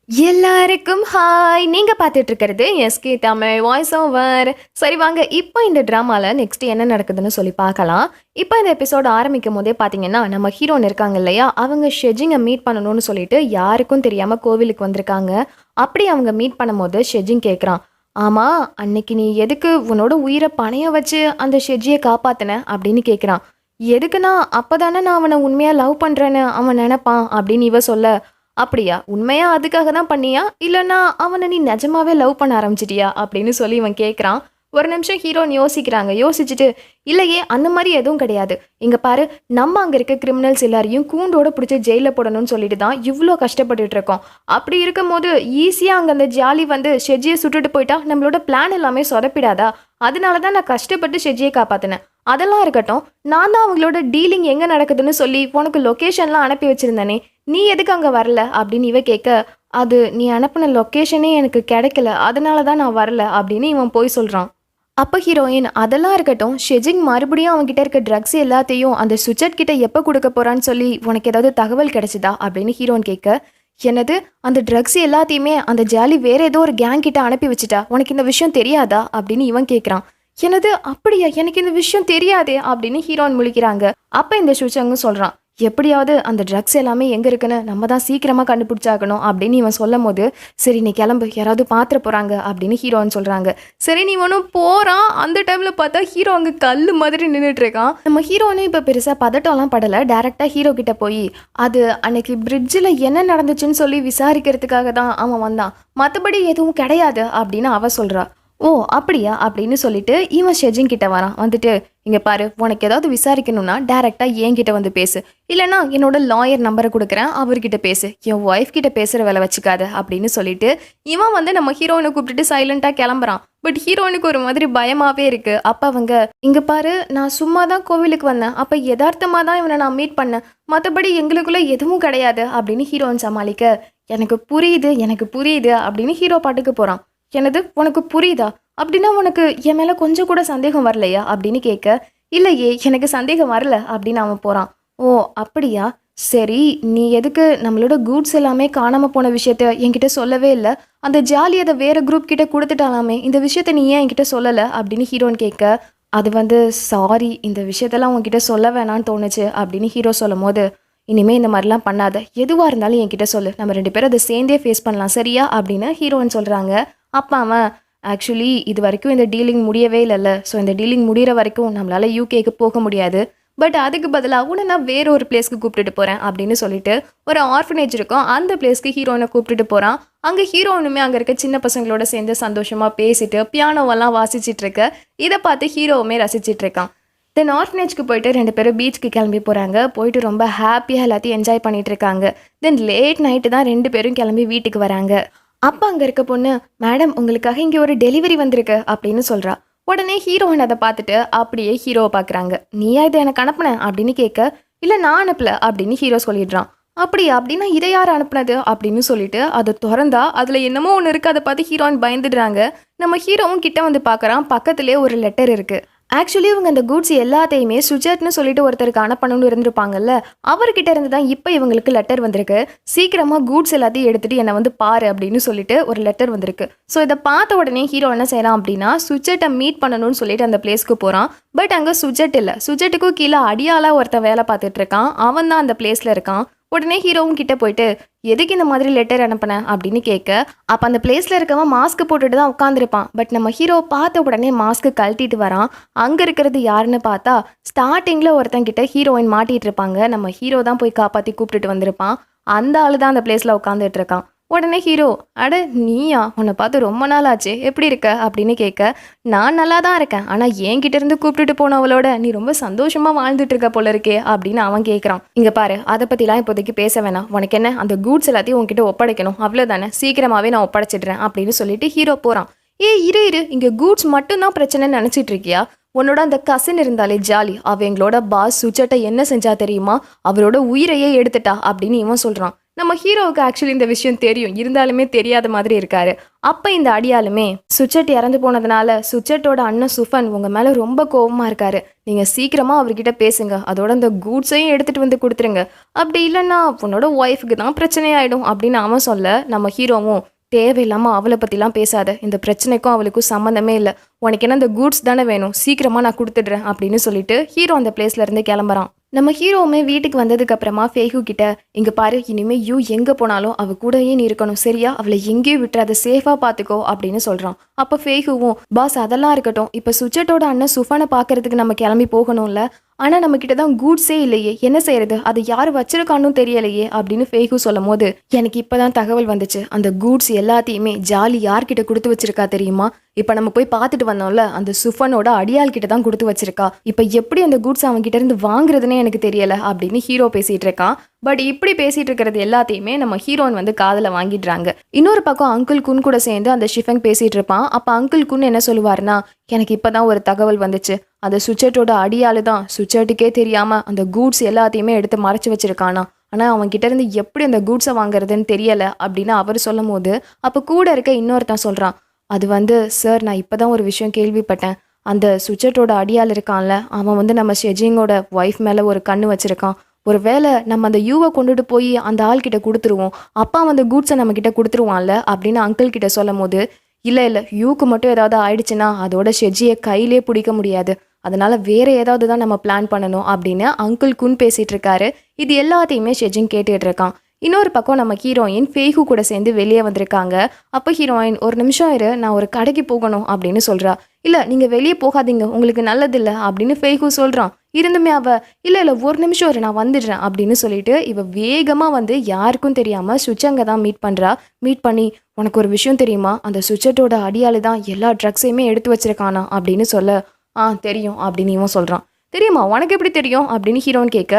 எல்லாருக்கும் ஹாய்! நீங்க பார்த்துட்டு இருக்கிறது எஸ்கே தமிழ் வாய்ஸ் ஓவர். சரி வாங்க, இப்போ இந்த ட்ராமால நெக்ஸ்ட் என்ன நடக்குதுன்னு சொல்லி பார்க்கலாம். இப்போ இந்த எபிசோட் ஆரம்பிக்கும்போதே பார்த்தீங்கன்னா, நம்ம ஹீரோயின் இருக்காங்க இல்லையா? அவங்க ஷெஜிங்க மீட் பண்ணணும்னு சொல்லிட்டு யாருக்கும் தெரியாம கோவிலுக்கு வந்திருக்காங்க. அப்படி அவங்க மீட் பண்ணும்போது ஷெஜிங் கேட்குறான், "ஆமா, அன்னைக்கு நீ எதுக்கு உன்னோட உயிர பணயம் வச்சு அந்த ஷெஜ்ஜிய காப்பாத்துன?" அப்படின்னு கேட்குறான். "எதுக்குன்னா, அப்பதானே நான் அவன உண்மையா லவ் பண்றேன்னு அவன் நெனப்பான்" அப்படின்னு இவ சொல்ல, "அப்படியா? உண்மையா அதுக்காக தான் பண்ணியா? இல்லன்னா அவன நீ நெஜமாவே லவ் பண்ண ஆரம்பிச்சிட்டியா?" அப்படின்னு சொல்லி இவன் கேட்குறான். ஒரு நிமிஷம் ஹீரோயின் யோசிக்கிறாங்க. யோசிச்சுட்டு, "இல்லையே, அந்த மாரி எதுவும் கிடையாது. இங்க பாரு, நம்ம அங்க இருக்க கிரிமினல்ஸ் எல்லாரையும் கூண்டோட புடிச்சு ஜெயில்ல போடணும்னு சொல்லிட்டு தான் இவ்ளோ கஷ்டப்பட்டுட்டு இருக்கோம். அப்படி இருக்கும்போது ஈஸியா அங்க அந்த ஜாலி வந்து ஷெஜ்ஜிய சுட்டுட்டு போயிட்டா நம்மளோட பிளான் எல்லாமே சொதப்பிடாதா? அதனால தான் நான் கஷ்டப்பட்டு ஷெஜ்ஜிய காப்பாத்துனேன். அதெல்லாம் இருக்கட்டும், நான் தான் அவங்களோட டீலிங் எங்க நடக்குதுன்னு சொல்லி உனக்கு லொகேஷன்லாம் அனுப்பி வச்சிருந்தேனே, நீ எதுக்கு அங்க வரல?" அப்படின்னு இவ கேட்க, "அது நீ அனுப்புன லொகேஷனே எனக்கு கிடைக்கல. அதனால தான் நான் வரல" அப்படின்னு இவன் போய் சொல்றான். அப்ப ஹீரோயின், "அதெல்லாம் இருக்கட்டும், ஷெஜிங் மறுபடியும் அவன்கிட்ட இருக்க ட்ரக்ஸ் எல்லாத்தையும் அந்த சுஜட் கிட்ட எப்போ குடுக்க போறான்னு சொல்லி உனக்கு ஏதாவது தகவல் கிடைச்சதா?" அப்படின்னு ஹீரோயின் கேட்க, "என்னது? அந்த ட்ரக்ஸ் எல்லாத்தையுமே அந்த ஜாலி வேற ஏதோ ஒரு கேங் கிட்ட அனுப்பி வச்சுட்டா? உனக்கு இந்த விஷயம் தெரியாதா?" அப்படின்னு இவன் கேட்குறான். "என்னது? அப்படியா? எனக்கு இந்த விஷயம் தெரியாதே" அப்படின்னு ஹீரோயின் முழிக்கிறாங்க. அப்ப இந்த சுச்சங்கும் சொல்றான், "எப்படியாவது அந்த ட்ரக்ஸ் எல்லாமே எங்க இருக்குன்னு நம்ம தான் சீக்கிரமா கண்டுபிடிச்சாகணும்" அப்படின்னு இவன் சொல்லும் போது, "சரி நீ கிளம்பு, யாராவது பாத்திர போறாங்க" அப்படின்னு ஹீரோன்னு சொல்றாங்க. சரி நீ ஒன்றும் போறான். அந்த டைம்ல பார்த்தா ஹீரோ அங்க கல்லு மாதிரி நின்றுட்டு இருக்கான். நம்ம ஹீரோனே இப்ப பெருசா பதட்டம்லாம் படல. டைரக்டா ஹீரோ கிட்ட போய், அது அன்னைக்கு பிரிட்ஜில் என்ன நடந்துச்சுன்னு சொல்லி விசாரிக்கிறதுக்காக தான் அவன் வந்தான், மற்றபடி எதுவும் கிடையாது அப்படின்னு அவ சொல்றா. "ஓ அப்படியா?" அப்படின்னு சொல்லிட்டு இவன் ஷெஜின் கிட்ட வரான். வந்துட்டு, "இங்க பாரு, உனக்கு ஏதாவது விசாரிக்கணும்னா டைரக்டா என்கிட்ட வந்து பேசு, இல்லைனா என்னோட லாயர் நம்பரை கொடுக்குறேன், அவர்கிட்ட பேசு, என் ஒய்ஃப் கிட்ட பேசுற வேலை வச்சுக்காத" அப்படின்னு சொல்லிட்டு இவன் வந்து நம்ம ஹீரோயினை கூப்பிட்டுட்டு சைலண்டா கிளம்புறான். பட் ஹீரோயினுக்கு ஒரு மாதிரி பயமாவே இருக்கு. அப்ப அவங்க, "இங்க பாரு, நான் சும்மா தான் கோவிலுக்கு வந்தேன், அப்ப யதார்த்தமா தான் இவனை நான் மீட் பண்ணேன், மற்றபடி எங்களுக்குள்ள எதுவும் கிடையாது" அப்படின்னு ஹீரோயின் சமாளிக்க, "எனக்கு புரியுது, எனக்கு புரியுது" அப்படின்னு ஹீரோ பாட்டுக்கு போறான். "என்னது? உனக்கு புரியுதா? அப்படின்னா உனக்கு என் மேல கொஞ்சம் கூட சந்தேகம் வரலையா?" அப்படின்னு கேட்க, "இல்லையே, எனக்கு சந்தேகம் வரல" அப்படின்னு அவன் போறான். "ஓ அப்படியா? சரி, நீ எதுக்கு நம்மளோட கூட்ஸ் எல்லாமே காணாம போன விஷயத்த என்கிட்ட சொல்லவே இல்லை? அந்த ஜாலி அதை வேற குரூப் கிட்ட கொடுத்துட்டாலாமே, இந்த விஷயத்த நீ ஏன் என்கிட்ட சொல்லலை?" அப்படின்னு ஹீரோன்னு கேட்க, "அது வந்து சாரி, இந்த விஷயத்தெல்லாம் உன்கிட்ட சொல்ல வேணான்னு தோணுச்சு" அப்படின்னு ஹீரோ சொல்லும் போது, "இனிமே இந்த மாதிரிலாம் பண்ணாத, எதுவாக இருந்தாலும் என்கிட்ட சொல்லு, நம்ம 2 பேரும் அதை சேர்ந்தே ஃபேஸ் பண்ணலாம், சரியா?" அப்படின்னு ஹீரோன்னு சொல்கிறாங்க. அப்ப அவன், "ஆக்சுவலி இது வரைக்கும் இந்த டீலிங் முடியவே இல்லைல்ல, ஸோ இந்த டீலிங் முடிகிற வரைக்கும் நம்மளால யூகேக்கு போக முடியாது, பட் அதுக்கு பதிலாக உன்னை நான் வேற ஒரு பிளேஸ்க்கு கூப்பிட்டுட்டு போகிறேன்" அப்படின்னு சொல்லிட்டு ஒரு ஆர்ஃபனேஜ் இருக்கும், அந்த பிளேஸ்க்கு ஹீரோயினை கூப்பிட்டுட்டு போகிறான். அங்கே ஹீரோயினுமே அங்கே இருக்க சின்ன பசங்களோட சேர்ந்து சந்தோஷமாக பேசிட்டு பியானோவெல்லாம் வாசிச்சுட்டு இருக்க, இதை பார்த்து ஹீரோவுமே ரசிச்சிட்டு இருக்கான். தென் ஆர்ஃபனேஜ்க்கு போயிட்டு 2 பேரும் பீச்சுக்கு கிளம்பி போகிறாங்க. போயிட்டு ரொம்ப ஹாப்பியாக எல்லாத்தையும் என்ஜாய் பண்ணிட்டு இருக்காங்க. தென் லேட் நைட்டு தான் 2 பேரும் கிளம்பி வீட்டுக்கு வராங்க. அப்போ அங்கே இருக்க பொண்ணு, "மேடம், உங்களுக்காக இங்கே ஒரு டெலிவரி வந்திருக்கு" அப்படின்னு சொல்கிறா. உடனே ஹீரோயின் அதை பார்த்துட்டு அப்படியே ஹீரோவை பார்க்குறாங்க. "நீயா இதை எனக்கு அனுப்புன?" அப்படின்னு கேட்க, "இல்லை, நான் அனுப்பல" அப்படின்னு ஹீரோ சொல்லிடுறான். "அப்படியா? அப்படின்னா இதை யார் அனுப்புனது?" அப்படின்னு சொல்லிட்டு அதை திறந்தா அதில் என்னமோ ஒன்று இருக்குது. அதை பார்த்து ஹீரோயின் பயந்துடுறாங்க. நம்ம ஹீரோவும் கிட்ட வந்து பார்க்குறான். பக்கத்துலேயே ஒரு லெட்டர் இருக்குது. ஆக்சுவலி இவங்க அந்த கூட்ஸ் எல்லாத்தையுமே சுஜட்னு சொல்லிட்டு ஒருத்தருக்கு அனுப்பணும்னு இருந்திருப்பாங்கல்ல, அவர்கிட்ட இருந்து தான் இப்போ இவங்களுக்கு லெட்டர் வந்திருக்கு. "சீக்கிரமா கூட்ஸ் எல்லாத்தையும் எடுத்துட்டு என்னை வந்து பாரு" அப்படின்னு சொல்லிட்டு ஒரு லெட்டர் வந்திருக்கு. ஸோ இதை பார்த்த உடனே ஹீரோ என்ன செய்யறான் அப்படின்னா, சுஜட்டை மீட் பண்ணணும்னு சொல்லிட்டு அந்த பிளேஸ்க்கு போகிறான். பட் அங்கே சுஜட் இல்லை. சுஜட்டுக்கும் கீழே அடியாளா ஒருத்தன் வேலை பார்த்துட்டு இருக்கான். அவன் தான் அந்த பிளேஸில் இருக்கான். உடனே ஹீரோவும் கிட்ட போயிட்டு, "எதுக்கு இந்த மாதிரி லெட்டர் அனுப்புன?" அப்படின்னு கேட்க, அப்போ அந்த பிளேஸில் இருக்கவன் மாஸ்க் போட்டுட்டு தான் உட்காந்துருப்பான். பட் நம்ம ஹீரோ பார்த்த உடனே மாஸ்க்கு கழட்டிட்டு வரான். அங்கே இருக்கிறது யாருன்னு பார்த்தா, ஸ்டார்டிங்கில் ஒருத்தங்கிட்ட ஹீரோயின் மாட்டிகிட்டு இருப்பாங்க. நம்ம ஹீரோ தான் போய் காப்பாற்றி கூப்பிட்டுட்டு வந்திருப்பான். அந்த ஆள் தான் அந்த பிளேஸில் உட்காந்துட்டு இருக்கான். உடனே ஹீரோ, "அட நீயா? உன்னை பார்த்து ரொம்ப நாள் ஆச்சு, எப்படி இருக்க?" அப்படின்னு கேட்க, "நான் நல்லா தான் இருக்கேன், ஆனால் என்கிட்ட இருந்து கூப்பிட்டுட்டு போனவளோட நீ ரொம்ப சந்தோஷமாக வாழ்ந்துட்டு இருக்க போல இருக்கே" அப்படின்னு அவன் கேட்குறான். "இங்கே பாரு, அதை பற்றிலாம் இப்போதைக்கு பேச வேணாம். உனக்கு என்ன, அந்த கூட்ஸ் எல்லாத்தையும் உன்கிட்ட ஒப்படைக்கணும், அவ்வளோதானே, சீக்கிரமாகவே நான் ஒப்படைச்சிடுறேன்" அப்படின்னு சொல்லிட்டு ஹீரோ போகிறான். இரு இரு, இங்கே கூட்ஸ் மட்டும்தான் பிரச்சனைன்னு நினச்சிட்டு இருக்கியா? உன்னோட அந்த கசின் இருந்தாலே ஜாலி, அவ எங்களோட பாஸ் சுச்சட்டை என்ன செஞ்சா தெரியுமா? அவரோட உயிரையே எடுத்துட்டா" அப்படின்னு இவன் சொல்கிறான். நம்ம ஹீரோவுக்கு ஆக்சுவலி இந்த விஷயம் தெரியும், இருந்தாலுமே தெரியாத மாதிரி இருக்காரு. அப்ப இந்த அடியாளுமே சுச்சட் இறந்து போனதுனால சுச்சட்டோட அண்ணன் சுஃபன் உங்க மேல ரொம்ப கோவமா இருக்காரு. நீங்க சீக்கிரமா அவர்கிட்ட பேசுங்க. அதோட அந்த கூட்ஸையும் எடுத்துட்டு வந்து கொடுத்துருங்க. அப்படி இல்லைன்னா உன்னோட ஒய்ஃபுக்கு தான் பிரச்சனையாயிடும் அப்படின்னு அவன் சொல்ல, நம்ம ஹீரோவும் தேவையில்லாம அவளை பத்திலாம் பேசாத. இந்த பிரச்சனைக்கும் அவளுக்கும் சம்மந்தமே இல்லை. உனக்கு என்ன இந்த கூட்ஸ் தானே வேணும், சீக்கிரமா நான் கொடுத்துடுறேன் அப்படின்னு சொல்லிட்டு ஹீரோ அந்த பிளேஸ்ல இருந்து கிளம்புறான். நம்ம ஹீரோவுமே வீட்டுக்கு வந்ததுக்கு அப்புறமா ஃபேகு கிட்ட, இங்க பாரு, இனிமே யூ எங்க போனாலும் அவ கூடயே நீ இருக்கணும், சரியா? அவளை எங்கேயும் விட்டுறாத, சேஃபா பாத்துக்கோ அப்படின்னு சொல்றான். அப்ப ஃபேகுவும், பாஸ் அதெல்லாம் இருக்கட்டும், இப்ப சுச்சட்டோட அண்ணன் சுஃபானை பாக்குறதுக்கு நம்ம கிளம்பி போகணும்ல, ஆனா நம்ம கிட்ட தான் கூட்ஸே இல்லையே, என்ன செய்யறது? அது யாரு வச்சிருக்கான்னு தெரியலையே அப்படின்னு ஃபேகு சொல்லும் போது, எனக்கு இப்பதான் தகவல் வந்துச்சு, அந்த கூட்ஸ் எல்லாத்தையுமே ஜாலி யார்கிட்ட கொடுத்து வச்சிருக்கா தெரியுமா? இப்ப நம்ம போய் பார்த்துட்டு வந்தோம்ல, அந்த சுஃபனோட அடியாள் கிட்ட தான் கொடுத்து வச்சிருக்கா. இப்ப எப்படி அந்த கூட்ஸ் அவன் கிட்ட இருந்து வாங்குறதுன்னே எனக்கு தெரியல அப்படின்னு ஹீரோ பேசிட்டு இருக்கான். பட் இப்படி பேசிட்டு இருக்கிறது எல்லாத்தையுமே நம்ம ஹீரோயின் வந்து காதுல வாங்கிடுறாங்க. இன்னொரு பக்கம் அங்கிள் குன் கூட சேர்ந்து அந்த ஷிஃபங் பேசிட்டு இருப்பான். அப்ப அங்கிள் குன் என்ன சொல்லுவாருன்னா, எனக்கு இப்பதான் ஒரு தகவல் வந்துச்சு, அந்த சுச்சட்டோட அடியாளு தான் சுச்சட்டுக்கே தெரியாம அந்த கூட்ஸ் எல்லாத்தையுமே எடுத்து மறைச்சு வச்சிருக்கானா. ஆனா அவன் கிட்ட இருந்து எப்படி அந்த கூட்ஸை வாங்குறதுன்னு தெரியல அப்படின்னு அவர் சொல்லும் போது, அப்ப கூட இருக்க இன்னொருத்தன் சொல்றான், அது வந்து சார், நான் இப்பதான் ஒரு விஷயம் கேள்விப்பட்டேன். அந்த சுச்சட்டோட அடியாள் இருக்கான்ல, அவன் வந்து நம்ம ஷெஜிங்கோட ஒய்ஃப் மேல ஒரு கண்ணு வச்சிருக்கான். ஒரு வேளை நம்ம அந்த யூவை கொண்டுட்டு போய் அந்த ஆள் கிட்ட கொடுத்துருவோம், அப்பா அந்த கூட்ஸை நம்ம கிட்ட கொடுத்துருவான்ல அப்படின்னு அங்கிள் கிட்ட சொல்லும் போது, இல்லை யூக்கு மட்டும் ஏதாவது ஆயிடுச்சுன்னா அதோட ஷெஜியை கையிலே பிடிக்க முடியாது, அதனால வேற ஏதாவது தான் நம்ம பிளான் பண்ணணும் அப்படின்னு அங்கிள் குன் பேசிட்டு இருக்காரு. இது எல்லாத்தையுமே ஷெஜிங் கேட்டுட்டு இருக்கான். இன்னொரு பக்கம் நம்ம ஹீரோயின் ஃபேகு கூட சேர்ந்து வெளியே வந்திருக்காங்க. அப்போ ஹீரோயின், ஒரு நிமிஷம் இரு, நான் ஒரு கடைக்கு போகணும் அப்படின்னு சொல்றா. இல்லை நீங்கள் வெளியே போகாதீங்க, உங்களுக்கு நல்லதில்லை அப்படின்னு ஃபேகு சொல்கிறான். இருந்துமே அவ, இல்லை ஒரு நிமிஷம் இரு, நான் வந்துடுறேன் அப்படின்னு சொல்லிட்டு இவ வேகமாக வந்து யாருக்கும் தெரியாமல் சுச்சங்க தான் மீட் பண்ணுறா. மீட் பண்ணி, உனக்கு ஒரு விஷயம் தெரியுமா, அந்த சுச்சட்டோட அடியாளு தான் எல்லா ட்ரக்ஸையுமே எடுத்து வச்சிருக்கானா அப்படின்னு சொல்ல, தெரியும் அப்படின்னு இவன் சொல்கிறான். தெரியுமா, உனக்கு எப்படி தெரியும் அப்படின்னு ஹீரோன்னு கேட்க,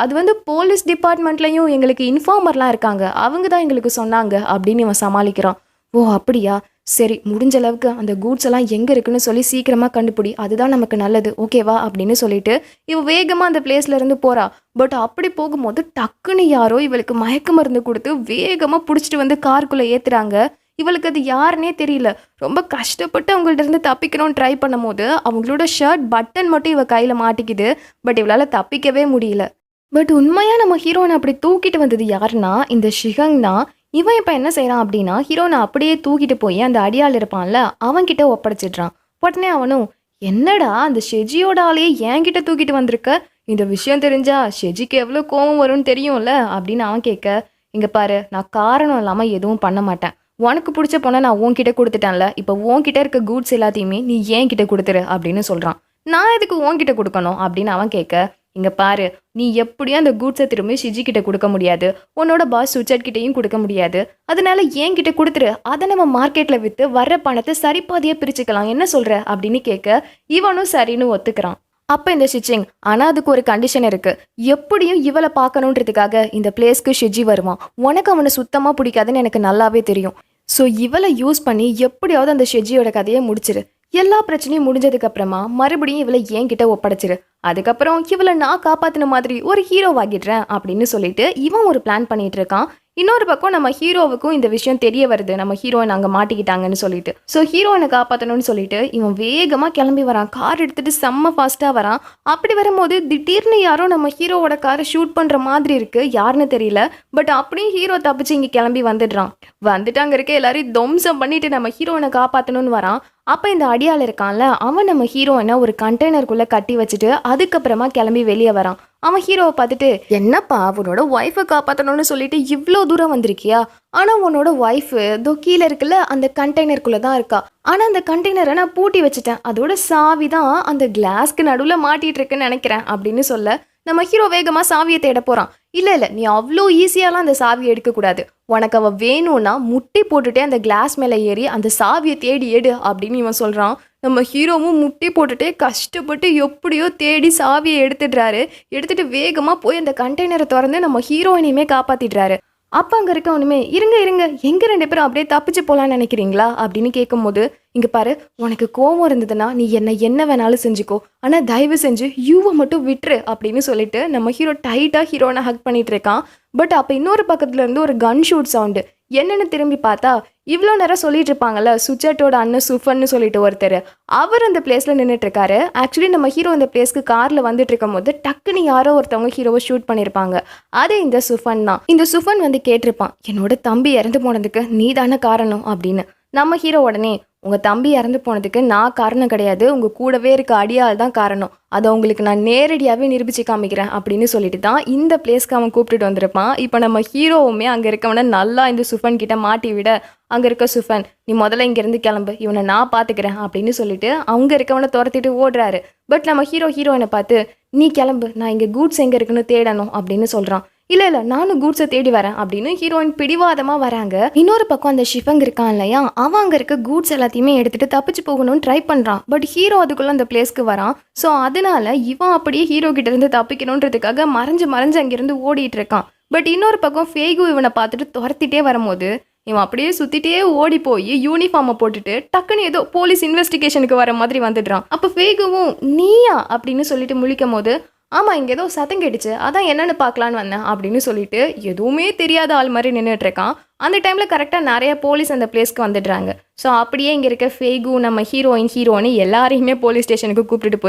அது வந்து போலீஸ் டிபார்ட்மெண்ட்லையும் எங்களுக்கு இன்ஃபார்மர்லாம் இருக்காங்க, அவங்க தான் எங்களுக்கு சொன்னாங்க அப்படின்னு இவன் சமாளிக்கிறான். ஓ அப்படியா, சரி, முடிஞ்ச அளவுக்கு அந்த கூட்ஸ் எல்லாம் எங்கே இருக்குன்னு சொல்லி சீக்கிரமாக கண்டுபிடி, அதுதான் நமக்கு நல்லது, ஓகேவா அப்படின்னு சொல்லிட்டு இவ வேகமாக அந்த பிளேஸ்ல இருந்து போறா. பட் அப்படி போகும்போது டக்குன்னு யாரோ இவளுக்கு மயக்க மருந்து கொடுத்து வேகமாக பிடிச்சிட்டு வந்து காருக்குள்ளே ஏற்றுறாங்க. இவளுக்கு அது யாருன்னே தெரியல. ரொம்ப கஷ்டப்பட்டு அவங்கள்ட்ட இருந்து தப்பிக்கணும்னு ட்ரை பண்ணும் போது அவங்களோட ஷர்ட் பட்டன் மட்டும் இவ கையில் மாட்டிக்குது. பட் இவளால் தப்பிக்கவே முடியல. பட் உண்மையாக நம்ம ஹீரோனை அப்படி தூக்கிட்டு வந்தது யாருன்னா இந்த ஷிகங் தான். இவன் இப்போ என்ன செய்கிறான் அப்படின்னா, ஹீரோனை அப்படியே தூக்கிட்டு போய் அந்த அடியாள் இருப்பான்ல அவன்கிட்ட ஒப்படைச்சிடுறான். உடனே அவனும், என்னடா அந்த ஷெஜியோட ஆளையே என்கிட்ட தூக்கிட்டு வந்திருக்க, இந்த விஷயம் தெரிஞ்சா ஷெஜிக்கு எவ்வளோ கோவம் வரும்னு தெரியும்ல அப்படின்னு அவன் கேட்க, இங்கே பாரு, நான் காரணம் இல்லாமல் எதுவும் பண்ண மாட்டேன், உனக்கு பிடிச்ச பொண்ணை நான் உன்கிட்ட கொடுத்துட்டேன்ல, இப்போ உன்கிட்ட இருக்க கூட்ஸ் எல்லாத்தையுமே நீ ஏன் கிட்ட கொடுத்துரு அப்படின்னு சொல்கிறான். நான் எதுக்கு உன்கிட்ட கொடுக்கணும் அப்படின்னு அவன் கேட்க, இங்கே பாரு, நீ எப்படியும் அந்த கூட்ஸை திரும்பி ஷிஜி கிட்ட கொடுக்க முடியாது, உன்னோட பாஸ் சுச்சட் கிட்டையும் கொடுக்க முடியாது, அதனால ஏன் கிட்ட கொடுத்துரு, அதை நம்ம மார்க்கெட்டில் விற்று வர்ற பணத்தை சரிபாதியாக பிரிச்சுக்கலாம், என்ன சொல்கிற அப்படின்னு கேட்க இவனும் சரின்னு ஒத்துக்கிறான். அப்போ இந்த ஷிச்சிங், ஆனால் அதுக்கு ஒரு கண்டிஷன் இருக்குது, எப்படியும் இவளை பார்க்கணுன்றதுக்காக இந்த பிளேஸ்க்கு ஷிஜி வருவான், உனக்கு அவனை சுத்தமாக பிடிக்காதுன்னு எனக்கு நல்லாவே தெரியும். ஸோ இவளை யூஸ் பண்ணி எப்படியாவது அந்த ஷெஜியோட கதையை முடிச்சிரு, எல்லா பிரச்சனையும் முடிஞ்சதுக்கு அப்புறமா மறுபடியும் இவளை என்கிட்ட ஒப்படைச்சிரு, அதுக்கப்புறம் இவளை நான் காப்பாத்தின மாதிரி ஒரு ஹீரோவாகிடுறேன் அப்படின்னு சொல்லிட்டு இவன் ஒரு பிளான் பண்ணிட்டு இருக்கான். இன்னொரு பக்கம் நம்ம ஹீரோவுக்கும் இந்த விஷயம் தெரிய வருது, நம்ம ஹீரோயின் அங்கே மாட்டிக்கிட்டாங்கன்னு சொல்லிட்டு. ஸோ ஹீரோயினை காப்பாற்றணும்னு சொல்லிட்டு இவன் வேகமாக கிளம்பி வரான், கார் எடுத்துட்டு செம்ம ஃபாஸ்ட்டாக வரான். அப்படி வரும்போது திடீர்னு யாரோ நம்ம ஹீரோவோட காரை ஷூட் பண்ணுற மாதிரி இருக்கு, யாருன்னு தெரியல. பட் அப்படியும் ஹீரோ தப்பிச்சு இங்கே கிளம்பி வந்துடுறான். வந்துட்டு அங்கே இருக்க எல்லாரையும் துவம்சம் பண்ணிட்டு நம்ம ஹீரோயினை காப்பாற்றணும்னு வரான். அப்போ இந்த அடியாள் இருக்கான்ல அவன் நம்ம ஹீரோயினை ஒரு கண்டெய்னருக்குள்ளே கட்டி வச்சுட்டு அதுக்கப்புறமா கிளம்பி வெளியே வரான். அவன் ஹீரோவை பார்த்துட்டு, என்னப்பா உன்னோட ஒய்ஃபை காப்பாற்றணும்னு சொல்லிட்டு இவ்வளோ தூரம் வந்திருக்கியா, ஆனால் உன்னோட ஒய்ஃபு இதோ கீழே இருக்குல்ல அந்த கண்டெய்னருக்குள்ளே தான் இருக்கா, ஆனால் அந்த கண்டெய்னரை நான் பூட்டி வச்சுட்டேன், அதோட சாவி தான் அந்த கிளாஸ்க்கு நடுவில் மாட்டிகிட்டு இருக்குன்னு நினைக்கிறேன் அப்படின்னு சொல்ல நம்ம ஹீரோ வேகமாக சாவியை தேட போகிறான். இல்லை நீ அவ்வளோ ஈஸியாலாம் அந்த சாவியை எடுக்கக்கூடாது, உனக்கு அவள் வேணும்னா முட்டி போட்டுட்டே அந்த கிளாஸ் மேலே ஏறி அந்த சாவியை தேடி எடு அப்படின்னு இவன் சொல்கிறான். நம்ம ஹீரோவும் முட்டி போட்டுட்டே கஷ்டப்பட்டு எப்படியோ தேடி சாவியை எடுத்துட்டு வேகமாக போய் அந்த கண்டெய்னரை திறந்து நம்ம ஹீரோயினையுமே காப்பாற்றிடுறாரு. அப்போ அங்கே இருக்கவனுமே, இருங்க எங்கே 2 பேரும் அப்படியே தப்பிச்சு போகலான்னு நினைக்கிறீங்களா அப்படின்னு கேட்கும்போது, இங்க பாரு, உனக்கு கோவம் இருந்ததுன்னா நீ என்ன வேணாலும் செஞ்சுக்கோ, ஆனா தயவு செஞ்சு யூவை மட்டும் விட்டுரு அப்படின்னு சொல்லிட்டு நம்ம ஹீரோ டைட்டா ஹீரோனை ஹக் பண்ணிட்டு இருக்கான். பட் அப்ப இன்னொரு பக்கத்துல இருந்து ஒரு கன் ஷூட் சவுண்டு. என்னன்னு திரும்பி பார்த்தா, இவ்வளோ நேரம் சொல்லிட்டு இருப்பாங்கல்ல சுஜாட்டோட அண்ணன் சுஃபன்னு சொல்லிட்டு ஒருத்தர், அவர் அந்த பிளேஸ்ல நின்றுட்டு இருக்காரு. ஆக்சுவலி நம்ம ஹீரோ இந்த பிளேஸ்க்கு கார்ல வந்துட்டு இருக்கும் போது டக்குன்னு யாரோ ஒருத்தவங்க ஹீரோவை ஷூட் பண்ணியிருப்பாங்க. அது இந்த சுஃபன் தான். இந்த சுஃபன் வந்து கேட்டிருப்பான், என்னோட தம்பி இறந்து போனதுக்கு நீ தானே காரணம் அப்படின்னு. நம்ம ஹீரோ உடனே, உங்க தம்பி இறந்து போனதுக்கு நான் காரணம் கிடையாது, உங்க கூடவே இருக்க அடியால் தான் காரணம், அதை உங்களுக்கு நான் நேரடியாகவே நிரூபிச்சு காமிக்கிறேன் அப்படின்னு சொல்லிட்டு தான் இந்த பிளேஸ்க்கு அவன் கூப்பிட்டுட்டு வந்திருப்பான். இப்போ நம்ம ஹீரோவுமே அங்கே இருக்கவனை நல்லா இந்த சுஃபன் கிட்ட மாட்டி விட, அங்கே இருக்க சுஃபன், நீ முதல்ல இங்கேருந்து கிளம்பு, இவனை நான் பார்த்துக்கிறேன் அப்படின்னு சொல்லிட்டு அங்கே இருக்கவனை துரத்திட்டு ஓடுறாரு. பட் நம்ம ஹீரோயினை பார்த்து, நீ கிளம்பு, நான் இங்கே கூட்ஸ் எங்கே இருக்குன்னு தேடணும் அப்படின்னு சொல்கிறான். இல்லை நானும் கூட்ஸை தேடி வரேன் அப்படின்னு ஹீரோயின் பிடிவாதமாக வராங்க. இன்னொரு பக்கம் அந்த ஷிஃபங் இருக்கான் இல்லையா, அவன் அங்கே இருக்க கூட்ஸ் எல்லாத்தையுமே எடுத்துட்டு தப்பிச்சு போகணும்னு ட்ரை பண்ணுறான். பட் ஹீரோ அதுக்குள்ளே அந்த பிளேஸ்க்கு வரான். ஸோ அதனால இவன் அப்படியே ஹீரோ கிட்ட இருந்து தப்பிக்கணுன்றதுக்காக மறைஞ்சு அங்கேருந்து ஓடிட்டு இருக்கான். பட் இன்னொரு பக்கம் ஃபேகு இவனை பார்த்துட்டு துரத்திட்டே வரும்போது இவன் அப்படியே சுற்றிட்டே ஓடி போய் யூனிஃபார்மை போட்டுட்டு டக்குன்னு ஏதோ போலீஸ் இன்வெஸ்டிகேஷனுக்கு வர மாதிரி வந்துடுறான். அப்போ ஃபேகுவும் நீயா அப்படின்னு சொல்லிட்டு முழிக்கும் போது, ஆமாம் இங்கே ஏதோ சத்தம் கேட்டுச்சு, அதான் என்னென்னு பார்க்கலான்னு வந்தேன் அப்படின்னு சொல்லிட்டு எதுவுமே தெரியாத ஆள் மாதிரி நின்றுட்டுருக்கான். அந்த டைமில் கரெக்டாக நிறைய போலீஸ் அந்த பிளேஸ்க்கு வந்துடுறாங்க. ஸோ அப்படியே இங்கே இருக்க ஃபேகு, நம்ம ஹீரோன்னு எல்லாரையுமே போலீஸ் ஸ்டேஷனுக்கு கூப்பிட்டுட்டு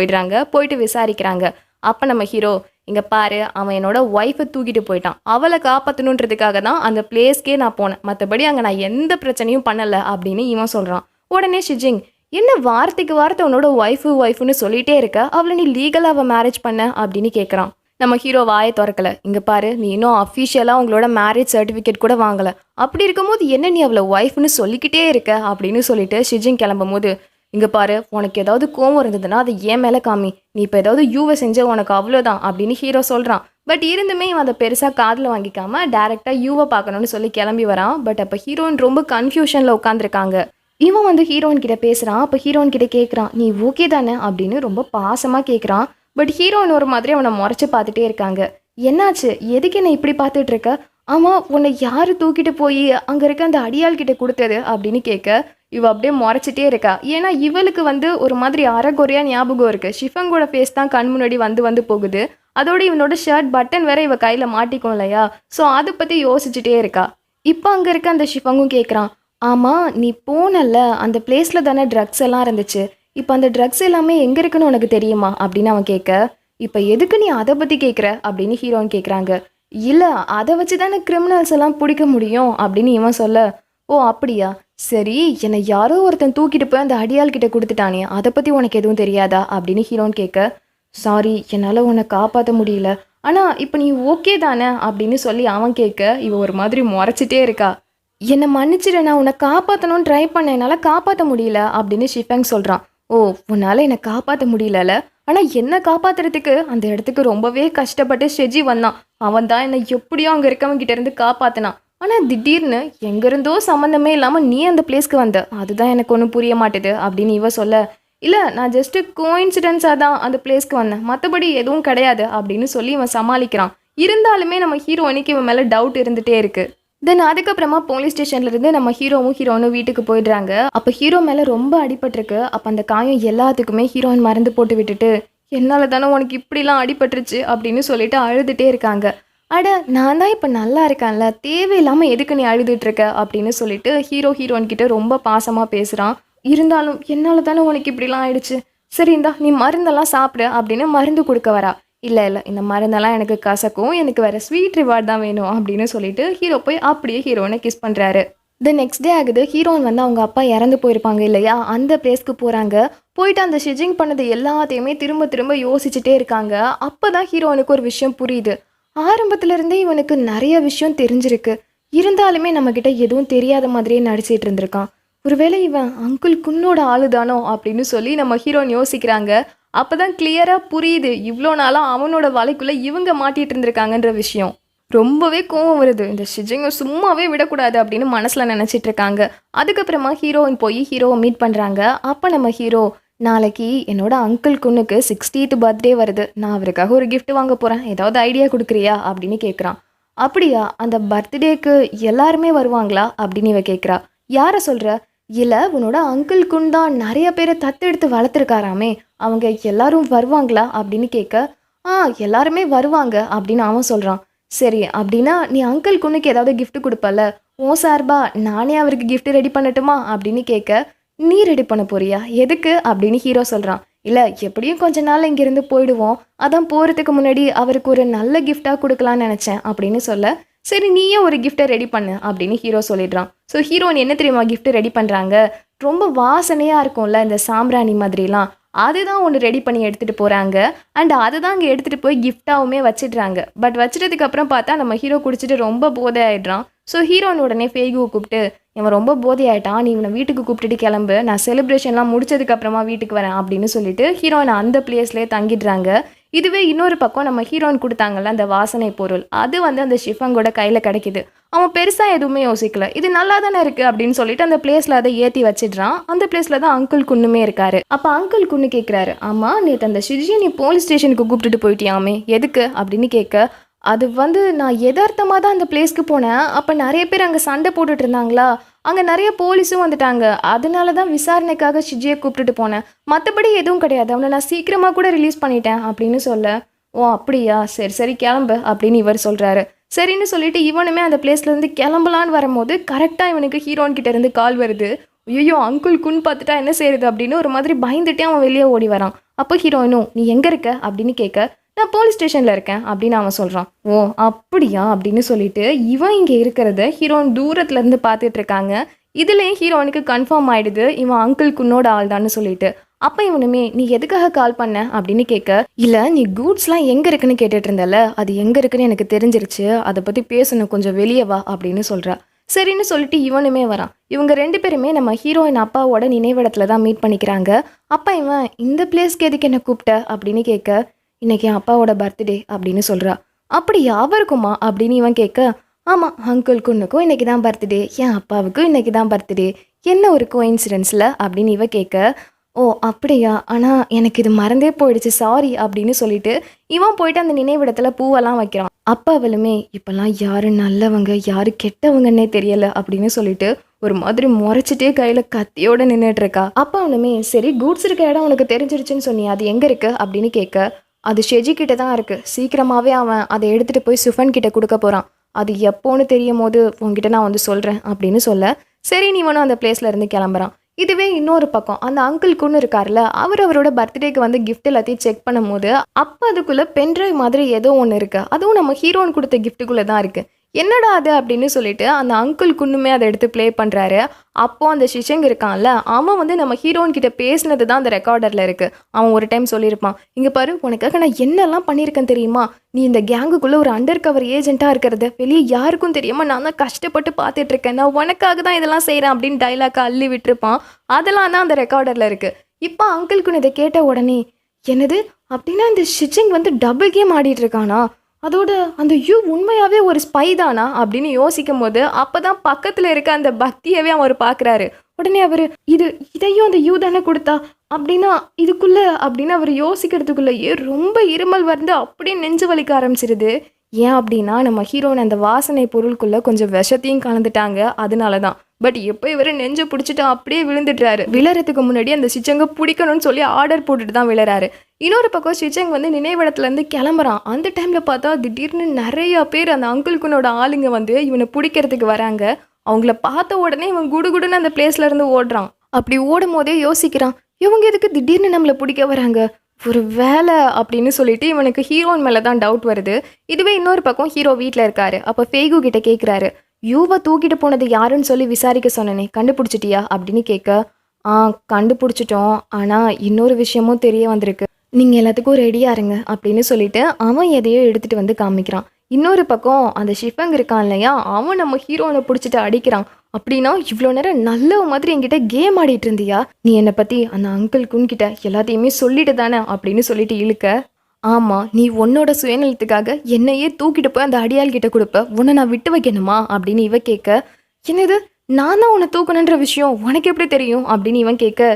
போயிட்டு விசாரிக்கிறாங்க. அப்போ நம்ம ஹீரோ, இங்கே பாரு, அவன் என்னோட ஒய்ஃபை தூக்கிட்டு போயிட்டான், அவளை காப்பாற்றணுன்றதுக்காக தான் அந்த பிளேஸ்க்கே நான் போனேன், மற்றபடி அங்கே நான் எந்த பிரச்சனையும் பண்ணலை அப்படின்னு இவன் சொல்கிறான். உடனே ஷிஜிங், என்ன வார்த்தைக்கு வார்த்தை உன்னோட ஒய்ஃபுன்னு சொல்லிட்டே இருக்க, அவளை நீ லீகலாக அவள் மேரேஜ் பண்ண அப்படின்னு கேட்குறான். நம்ம ஹீரோ வாயை திறக்கலை. இங்கே பாரு, நீ இன்னும் அஃபிஷியலாக உங்களோட மேரேஜ் சர்டிஃபிகேட் கூட வாங்கலை, அப்படி இருக்கும்போது என்ன நீ அவளை ஒய்ஃப்னு சொல்லிக்கிட்டே இருக்க அப்படின்னு சொல்லிட்டு ஷிஜிங் கிளம்பும் போது, இங்கே பாரு, உனக்கு ஏதாவது கோவம் இருந்ததுன்னா அதை ஏன் மேலே காமி, நீ இப்போ ஏதாவது யூவை செஞ்ச உனக்கு அவ்வளோதான் அப்படின்னு ஹீரோ சொல்கிறான். பட் இருந்துமே இவன் அதை பெருசாக காதில் வாங்கிக்காமல் டேரெக்டாக யூவை பார்க்கணுன்னு சொல்லி கிளம்பி வரான். பட் அப்போ ஹீரோயின் ரொம்ப கன்ஃபியூஷனில் உட்காந்துருக்காங்க. இவன் வந்து ஹீரோயின் கிட்ட பேசுகிறான். அப்போ ஹீரோயின் கிட்ட கேட்குறான், நீ ஓகே தானே அப்படின்னு ரொம்ப பாசமாக கேட்குறான். பட் ஹீரோயின் ஒரு மாதிரி அவனை முறைச்சி பார்த்துட்டே இருக்காங்க. என்னாச்சு, எதுக்கு என்ன இப்படி பார்த்துட்டு இருக்க, ஆமாம் உன்னை யார் தூக்கிட்டு போய் அங்கே இருக்க அந்த அடியாள் கிட்ட கொடுத்தது அப்படின்னு கேட்க, இவ அப்படியே முறைச்சிட்டே இருக்கா. ஏன்னா இவளுக்கு வந்து ஒரு மாதிரி அரைகுறையாக ஞாபகம் இருக்குது. ஷிஃபங்கோட ஃபேஸ் தான் கண் முன்னாடி வந்து போகுது. அதோடு இவனோட ஷர்ட் பட்டன் வேற இவ கையில் மாட்டிக்கும் இல்லையா, ஸோ அதை பற்றி யோசிச்சுட்டே இருக்கா. இப்போ அங்கே இருக்க அந்த ஷிஃபங்கும் கேட்குறான், ஆமாம் நீ போனல்ல அந்த பிளேஸில் தானே ட்ரக்ஸ் எல்லாம் இருந்துச்சு, இப்போ அந்த ட்ரக்ஸ் எல்லாமே எங்கே இருக்குன்னு உனக்கு தெரியுமா அப்படின்னு அவன் கேட்க, இப்போ எதுக்கு நீ அதை பற்றி கேட்குற அப்படின்னு ஹீரோன்னு கேட்குறாங்க. இல்லை அதை வச்சு தானே கிரிமினல்ஸ் எல்லாம் பிடிக்க முடியும் அப்படின்னு இவன் சொல்ல, ஓ அப்படியா, சரி, என்னை யாரோ ஒருத்தன் தூக்கிட்டு போய் அந்த அடியாள் கிட்ட கொடுத்துட்டானே, அதை பற்றி உனக்கு எதுவும் தெரியாதா அப்படின்னு ஹீரோன்னு கேட்க, சாரி என்னால் உன்னை காப்பாற்ற முடியல, ஆனால் இப்போ நீ ஓகே தானே அப்படின்னு சொல்லி அவன் கேட்க, இவ ஒரு மாதிரி முறைச்சிட்டே இருக்கா. என்னை மன்னிச்சிட, நான் உன்னை காப்பாற்றணும்னு ட்ரை பண்ண, என்னால் காப்பாற்ற முடியல அப்படின்னு ஷிஃபங் சொல்கிறான். ஓ உன்னால் என்னை காப்பாற்ற முடியல, ஆனால் என்னை காப்பாற்றுறதுக்கு அந்த இடத்துக்கு ரொம்பவே கஷ்டப்பட்டு ஷெஜி வந்தான், அவன் தான் என்னை எப்படியோ அங்கே இருக்கவங்கிட்ட இருந்து காப்பாற்றினான். ஆனால் திடீர்னு எங்கேருந்தோ சம்மந்தமே இல்லாமல் நீ அந்த பிளேஸ்க்கு வந்த, அதுதான் எனக்கு ஒன்றும் புரிய மாட்டுது அப்படின்னு இவ சொல்ல, இல்லை நான் ஜஸ்ட்டு கோயின்சிடென்ஸாக தான் அந்த பிளேஸ்க்கு வந்தேன், மற்றபடி எதுவும் கிடையாது அப்படின்னு சொல்லி இவன் சமாளிக்கிறான். இருந்தாலுமே நம்ம ஹீரோயினுக்கு இவன் மேலே டவுட் இருந்துகிட்டே இருக்குது. தென் அதுக்கப்புறமா போலீஸ் ஸ்டேஷன்லேருந்து நம்ம ஹீரோனும் வீட்டுக்கு போயிடுறாங்க. அப்போ ஹீரோ மேலே ரொம்ப அடிபட்டிருக்கு. அப்போ அந்த காயம் எல்லாத்துக்குமே ஹீரோயின் மருந்து போட்டு விட்டுட்டு, என்னால் தானே உனக்கு இப்படிலாம் அடிபட்டுருச்சு அப்படின்னு சொல்லிட்டு அழுதுகிட்டே இருக்காங்க. அட நான் தான் இப்போ நல்லா இருக்கேன்ல, தேவையில்லாமல் எதுக்கு நீ அழுதுட்டுருக்க அப்படின்னு சொல்லிட்டு ஹீரோயின்கிட்ட ரொம்ப பாசமாக பேசுகிறான். இருந்தாலும் என்னால் தானே உனக்கு இப்படிலாம் ஆயிடுச்சு, சரி இந்தா நீ மருந்தெல்லாம் சாப்பிடு அப்படின்னு மருந்து கொடுக்க வரா. இல்லை இந்த மருந்தெல்லாம் எனக்கு கசக்கும், எனக்கு வேறு ஸ்வீட் ரிவார்ட் தான் வேணும் அப்படின்னு சொல்லிட்டு ஹீரோ போய் அப்படியே ஹீரோனை கிஸ் பண்ணுறாரு. நெக்ஸ்ட் டே ஆகுது. ஹீரோயின் வந்து அவங்க அப்பா இறந்து போயிருப்பாங்க இல்லையா, அந்த பிளேஸ்க்கு போகிறாங்க. போயிட்டு அந்த ஷிஜிங் பண்ணது எல்லாத்தையுமே திரும்ப யோசிச்சுட்டே இருக்காங்க. அப்போ தான் ஹீரோனுக்கு ஒரு விஷயம் புரியுது. ஆரம்பத்துலேருந்தே இவனுக்கு நிறைய விஷயம் தெரிஞ்சிருக்கு, இருந்தாலுமே நம்மக்கிட்ட எதுவும் தெரியாத மாதிரியே நடிச்சிட்டு இருந்திருக்கான். ஒருவேளை இவன் அங்கிள் குன்னோட ஆளுதானோ அப்படின்னு சொல்லி நம்ம ஹீரோயின் யோசிக்கிறாங்க. அப்போ தான் கிளியராக புரியுது, இவ்வளோ நாளாக அவனோட வலைக்குள்ளே இவங்க மாட்டிகிட்டு இருந்திருக்காங்கன்ற விஷயம். ரொம்பவே கோவம் வருது, இந்த ஷிஜிங்கை சும்மாவே விடக்கூடாது அப்படின்னு மனசில் நினச்சிட்டு இருக்காங்க. அதுக்கப்புறமா ஹீரோயின் போய் ஹீரோவை மீட் பண்ணுறாங்க. அப்போ நம்ம ஹீரோ, நாளைக்கு என்னோட அங்கிள் குன்னுக்கு 60th பர்த்டே வருது, நான் அவருக்காக ஒரு கிஃப்ட் வாங்க போகிறேன், ஏதாவது ஐடியா கொடுக்குறியா அப்படின்னு கேட்குறான். அப்படியா, அந்த பர்த்டேக்கு எல்லாருமே வருவாங்களா அப்படின்னு இவ கேட்குறா. யாரை சொல்கிற, இல்ல உன்னோட அங்கிள் குன் தான் நிறைய பேரை தத்தெடுத்து வளர்த்துருக்காராமே, அவங்க எல்லாரும் வருவாங்களா அப்படின்னு கேட்க, ஆ எல்லாருமே வருவாங்க அப்படின்னு அவன் சொல்றான். சரி அப்படின்னா நீ அங்கிள் குன்னுக்கு ஏதாவது gift கொடுப்பல, உன் சார்பா நானே அவருக்கு gift ரெடி பண்ணட்டுமா அப்படின்னு கேட்க, நீ ரெடி பண்ண போறியா எதுக்கு அப்படின்னு ஹீரோ சொல்றான். இல்ல எப்படியும் கொஞ்ச நாள் இங்கிருந்து போயிடுவோம், அதான் போறதுக்கு முன்னாடி அவருக்கு ஒரு நல்ல gift-ஆ கொடுக்கலாம்னு நினைச்சேன் அப்படின்னு சொல்ல, சரி நீயே ஒரு கிஃப்ட்டை ரெடி பண்ணு அப்படின்னு ஹீரோ சொல்லிடுறான். ஸோ ஹீரோயின் என்ன தெரியுமா gift ரெடி பண்ணுறாங்க, ரொம்ப வாசனையாக இருக்கும்ல இந்த சாம்பிராணி மாதிரிலாம், அதுதான் ஒன்று ரெடி பண்ணி எடுத்துகிட்டு போகிறாங்க. அண்ட் அதுதான் இங்கே எடுத்துகிட்டு போய் கிஃப்டாகவுமே வச்சிடுறாங்க. பட் வச்சிட்டதுக்கு அப்புறம் பார்த்தா நம்ம ஹீரோ குடிச்சிட்டு ரொம்ப போதை ஆயிடுறான். ஸோ ஹீரோயின் உடனே ஃபேகுவை கூப்பிட்டு, இவன் ரொம்ப போதை ஆயிட்டான், நீ இவனை வீட்டுக்கு கூப்பிட்டுட்டு கிளம்பு, நான் செலிப்ரேஷன்லாம் முடிச்சதுக்கு அப்புறமா வீட்டுக்கு வரேன் அப்படின்னு சொல்லிட்டு ஹீரோயின் அந்த பிளேஸ்லேயே தங்கிடுறாங்க. இதுவே இன்னொரு பக்கம் நம்ம ஹீரோயின் கொடுத்தாங்கல்ல அந்த வாசனை பொருள், அது வந்து அந்த ஷிஃபங்கோட கையில் கிடைக்குது. அவன் பெருசாக எதுவுமே யோசிக்கல, இது நல்லா தானே இருக்குது அப்படின்னு சொல்லிட்டு அந்த பிளேஸில் அதை ஏற்றி வச்சிடுறான். அந்த பிளேஸில் தான் அங்கிள் குன்னுமே இருக்காரு. அப்போ அங்கிள் குன்னு கேட்குறாரு, ஆமாம் நேற்று அந்த ஷிஜியை நீ போலீஸ் ஸ்டேஷனுக்கு கூப்பிட்டுட்டு போயிட்டியாமே, எதுக்கு அப்படின்னு கேட்க, அது வந்து நான் யதார்த்தமாக தான் அந்த பிளேஸ்க்கு போனேன், அப்போ நிறைய பேர் அங்கே சண்டை போட்டுட்டு இருந்தாங்களா, அங்கே நிறைய போலீஸும் வந்துட்டாங்க, அதனால தான் விசாரணைக்காக ஷிஜியை கூப்பிட்டுட்டு போனேன், மற்றபடி எதுவும் கிடையாது, அவனை நான் சீக்கிரமாக கூட ரிலீஸ் பண்ணிட்டேன் அப்படின்னு சொல்ல, ஓ அப்படியா சரி சரி கிளம்பு அப்படின்னு இவர் சொல்கிறாரு. சரின்னு சொல்லிட்டு இவனுமே அந்த பிளேஸ்லேருந்து கிளம்பலான்னு வரும்போது கரெக்டாக இவனுக்கு ஹீரோன் கிட்ட இருந்து கால் வருது. ஐயோ அங்குள் குன் பார்த்துட்டா என்ன செய்யுது அப்படின்னு ஒரு மாதிரி பயந்துட்டே அவன் வெளியே ஓடி வரான். அப்போ ஹீரோயினும் நீ எங்கே இருக்க அப்படின்னு கேட்க, நான் போலீஸ் ஸ்டேஷனில் இருக்கேன் அப்படின்னு அவன் சொல்கிறான். ஓ அப்படியா அப்படின்னு சொல்லிட்டு இவன் இங்கே இருக்கிறத ஹீரோயின் தூரத்துலேருந்து பார்த்துட்டு இருக்காங்க. இதுலேயும் ஹீரோனுக்கு கன்ஃபார்ம் ஆயிடுது இவன் அங்கிள் குன்னோட ஆள் தான்னு சொல்லிட்டு. அப்போ இவனுமே நீ எதுக்காக கால் பண்ண அப்படின்னு கேட்க, இல்லை நீ கூட்ஸ்லாம் எங்கே இருக்குன்னு கேட்டுட்டு இருந்தல, அது எங்கே இருக்குன்னு எனக்கு தெரிஞ்சிருச்சு, அதை பற்றி பேசணும், கொஞ்சம் வெளியே வா அப்படின்னு சொல்கிறா. சரின்னு சொல்லிட்டு இவனுமே வரான். இவங்க ரெண்டு பேருமே நம்ம ஹீரோயின் அப்பாவோட நினைவிடத்துல தான் மீட் பண்ணிக்கிறாங்க. அப்போ இவன் இந்த பிளேஸ்க்கு எதுக்கு என்ன கூப்பிட்ட அப்படின்னு கேட்க, இன்னைக்கு என் அப்பாவோட பர்த்டே அப்படின்னு சொல்கிறா. அப்படி அவருக்குமா அப்படின்னு இவன் கேட்க, ஆமாம் அங்கிள் குன்னுக்கும் இன்னைக்கு தான் பர்த்டே, என் அப்பாவுக்கும் இன்னைக்கு தான் பர்த்டே, என்ன ஒரு கோஇன்சிடென்ஸில் அப்படின்னு இவ கேட்க, ஓ அப்படியா, ஆனால் எனக்கு இது மறந்தே போயிடுச்சு சாரி அப்படின்னு சொல்லிட்டு இவன் போயிட்டு அந்த நினைவிடத்தில் பூவெல்லாம் வைக்கிறான். அப்பா அவளுமே இப்போல்லாம் யாரு நல்லவங்க யாரு கெட்டவங்கன்னே தெரியல அப்படின்னு சொல்லிட்டு ஒரு மாதிரி முறைச்சிட்டே கையில் கத்தியோட நின்றுட்டு இருக்கா. அப்பா அவனுமே சரி கூட்ஸ் இருக்க இடம் உனக்கு தெரிஞ்சிருச்சுன்னு சொன்னி, அது எங்கே இருக்கு அப்படின்னு கேட்க, அது ஷெஜி கிட்ட தான் இருக்கு, சீக்கிரமாகவே அவன் அதை எடுத்துகிட்டு போய் சுஃபன் கிட்ட கொடுக்க போகிறான், அது எப்போன்னு தெரியும் போது உங்ககிட்ட நான் வந்து சொல்கிறேன் அப்படின்னு சொல்ல, சரி நீ வேணும் அந்த பிளேஸ்ல இருந்து கிளம்புறான். இதுவே இன்னொரு பக்கம் அந்த அங்கிள் குன்னு இருக்கார்ல, அவரோட பர்த்டேக்கு வந்து கிஃப்ட் எல்லாத்தையும் செக் பண்ணும்போது அப்போ அதுக்குள்ள பென்ட்ரைவ் மாதிரி ஏதோ ஒன்று இருக்கு, அதுவும் நம்ம ஹீரோன் கொடுத்த கிஃப்ட்டுக்குள்ளே தான் இருக்கு. என்னடா அது அப்படின்னு சொல்லிட்டு அந்த அங்கிள் குன்னுமே அதை எடுத்து ப்ளே பண்ணுறாரு. அப்போ அந்த ஷிஷங் இருக்கான்ல, அவன் வந்து நம்ம ஹீரோன் கிட்ட பேசினது தான் அந்த ரெக்கார்டரில் இருக்கு. அவன் ஒரு டைம் சொல்லியிருப்பான், இங்கே பாரு உனக்காக நான் என்னெல்லாம் பண்ணியிருக்கேன் தெரியுமா, நீ இந்த கேங்குக்குள்ளே ஒரு அண்டர் கவர் ஏஜென்ட்டாக இருக்கிறத வெளியே யாருக்கும் தெரியாமல் நான் தான் கஷ்டப்பட்டு பார்த்துட்டு இருக்கேன், நான் உனக்காக தான் இதெல்லாம் செய்கிறேன் அப்படின்னு டைலாக்கை அள்ளி விட்டுருப்பான். அதெல்லாம் தான் அந்த ரெக்கார்டரில் இருக்குது. இப்போ அங்கிள்குன்னு இதை கேட்ட உடனே, என்னது அப்படின்னா இந்த ஷிச்சிங் வந்து டபுள் கேம் ஆடிட்டு இருக்கானா, அதோட அந்த யூ உண்மையாகவே ஒரு ஸ்பை தானா அப்படின்னு யோசிக்கும் போது அப்போ தான் பக்கத்தில் இருக்க அந்த பக்தியவே அவர் பார்க்குறாரு. உடனே அவர் இதையும் அந்த யூ தானே கொடுத்தா அப்படின்னா இதுக்குள்ளே அப்படின்னு அவர் யோசிக்கிறதுக்குள்ளேயே ரொம்ப இருமல் வந்து அப்படியே நெஞ்சு வலிக்க ஆரம்பிச்சிருது. ஏன் அப்படின்னா நம்ம ஹீரோயின் அந்த வாசனை பொருளுக்குள்ளே கொஞ்சம் விஷத்தையும் கலந்துட்டாங்க, அதனால தான். பட் எப்போ இவர் நெஞ்சை பிடிச்சிட்டு அப்படியே விழுந்துடுறாரு. விழறதுக்கு முன்னாடி அந்த ஷிச்சங்கை பிடிக்கணும்னு சொல்லி ஆர்டர் போட்டுட்டு தான் விழறாரு. இன்னொரு பக்கம் ஷிச்சங் வந்து நினைவிடத்துலேருந்து கிளம்புறான். அந்த டைமில் பார்த்தா திடீர்னு நிறையா பேர் அந்த அங்கிள்குனோட ஆளுங்க வந்து இவனை பிடிக்கிறதுக்கு வராங்க. அவங்கள பார்த்த உடனே இவன் குடுகுடுன்னு அந்த பிளேஸ்ல இருந்து ஓடுறான். அப்படி ஓடும் போதே யோசிக்கிறான், இவங்க எதுக்கு திடீர்னு நம்மளை பிடிக்க வராங்க, ஒரு வேலை அப்படின்னு சொல்லிட்டு இவனுக்கு ஹீரோயின் மேலே தான் டவுட் வருது. இதுவே இன்னொரு பக்கம் ஹீரோ வீட்டில் இருக்காரு. அப்போ ஃபேகு கிட்ட கேட்குறாரு, யூவை தூக்கிட்டு போனது யாருன்னு சொல்லி விசாரிக்க சொன்னனே கண்டுபிடிச்சிட்டியா அப்படின்னு கேட்க, கண்டுபிடிச்சிட்டோம், ஆனால் இன்னொரு விஷயமும் தெரிய வந்திருக்கு, நீங்கள் எல்லாத்துக்கும் ரெடியாக இருங்க அப்படின்னு சொல்லிட்டு அவன் எதையோ எடுத்துகிட்டு வந்து காமிக்கிறான். இன்னொரு பக்கம் அந்த ஷிஃபங் இருக்கான் இல்லையா, அவன் நம்ம ஹீரோனை பிடிச்சிட்டு அடிக்கிறான். அப்படின்னா இவ்வளோ நேரம் நல்ல மாதிரி என்கிட்ட கேம் ஆடிட்டு இருந்தியா, நீ என்னை பற்றி அந்த அங்கிள் குன்கிட்ட எல்லாத்தையுமே சொல்லிட்டு தானே அப்படின்னு சொல்லிட்டு இழுக்க, ஆமாம் நீ உன்னோட சுயநலத்துக்காக என்னையே தூக்கிட்டு போய் அந்த அடியாள் கிட்ட கொடுப்ப, உன்னை நான் விட்டு வைக்கணுமா அப்படின்னு இவ கேட்க, என்னது நான் தான் உன்னை தூக்கணுன்ற விஷயம் உனக்கு எப்படி தெரியும் அப்படின்னு இவன் கேட்க,